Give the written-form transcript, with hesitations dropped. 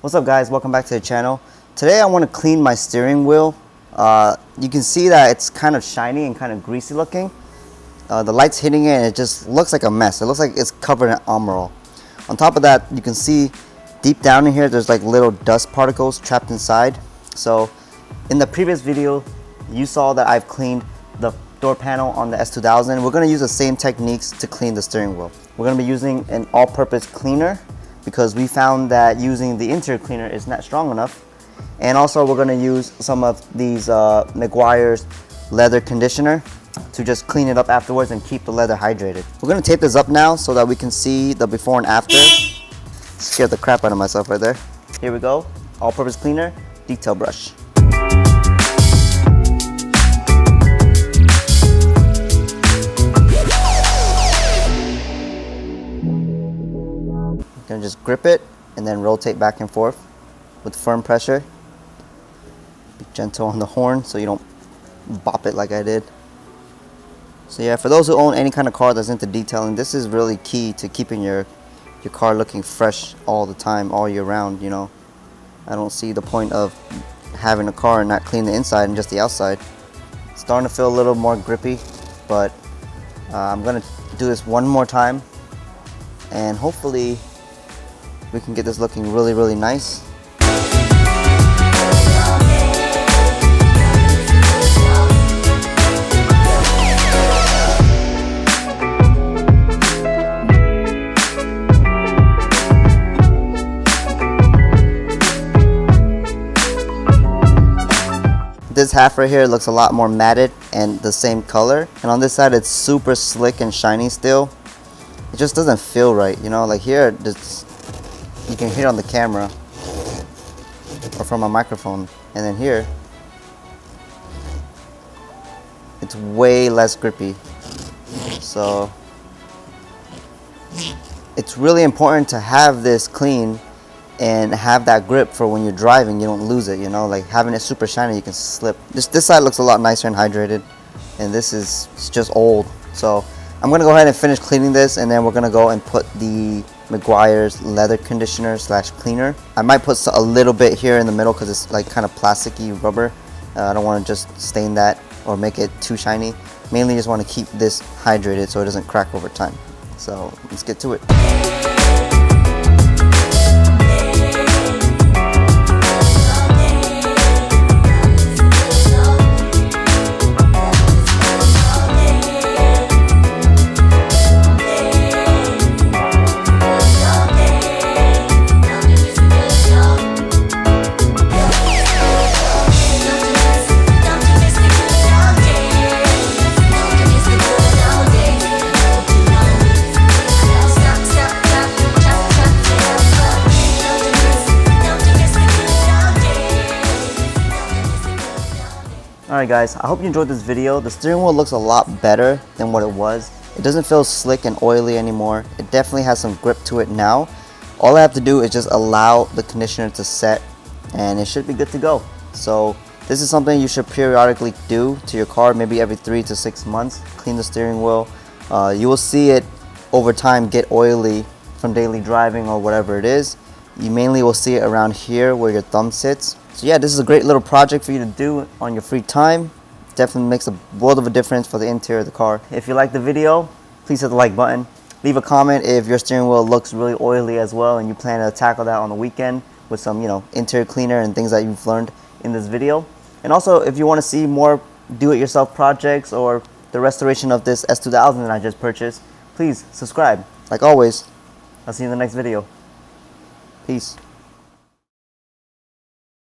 What's up guys, welcome back to the channel. Today I want to clean my steering wheel. You can see that it's kind of shiny and kind of greasy looking. The light's hitting it and it just looks like a mess. It looks like it's covered in Emerald. On top of that, you can see deep down in here there's like little dust particles trapped inside. So in the previous video you saw that I've cleaned the door panel on the S2000. We're going to use the same techniques to clean the steering wheel. We're going to be using an all-purpose cleaner because we found that using the interior cleaner is not strong enough. And also we're going to use some of these Meguiar's leather conditioner to just clean it up afterwards and keep the leather hydrated. We're going to tape this up now so that we can see the before and after. Scared the crap out of myself right there. Here we go, all-purpose cleaner, detail brush. Gonna just grip it and then rotate back and forth with firm pressure. Be gentle on the horn so you don't bop it like I did. So yeah, for those who own any kind of car that's into detailing, this is really key to keeping your car looking fresh all the time, all year round, you know. I don't see the point of having a car and not clean the inside and just the outside. It's starting to feel a little more grippy, but I'm gonna do this one more time and hopefully we can get this looking really, really nice. This half right here looks a lot more matted and the same color, and on this side it's super slick and shiny still. It just doesn't feel right, you know, like here you can hear it on the camera or from a microphone, and then here it's way less grippy. So it's really important to have this clean and have that grip for when you're driving, you don't lose it, you know, like having it super shiny you can slip. This side looks a lot nicer and hydrated, and this is just old. So I'm gonna go ahead and finish cleaning this, and then we're gonna go and put the Meguiar's leather conditioner slash cleaner. I might put a little bit here in the middle because it's like kind of plasticky rubber. I don't want to just stain that or make it too shiny. Mainly just want to keep this hydrated so it doesn't crack over time. So let's get to it. Alright guys, I hope you enjoyed this video. The steering wheel looks a lot better than what it was. It doesn't feel slick and oily anymore. It definitely has some grip to it now. All I have to do is just allow the conditioner to set and it should be good to go. So this is something you should periodically do to your car, maybe every 3 to 6 months. Clean the steering wheel. You will see it over time get oily from daily driving or whatever it is. You mainly will see it around here where your thumb sits. So yeah, this is a great little project for you to do on your free time. Definitely makes a world of a difference for the interior of the car. If you like the video, please hit the like button. Leave a comment if your steering wheel looks really oily as well and you plan to tackle that on the weekend with some, you know, interior cleaner and things that you've learned in this video. And also, if you want to see more do-it-yourself projects or the restoration of this S2000 that I just purchased, please subscribe. Like always, I'll see you in the next video. Peace.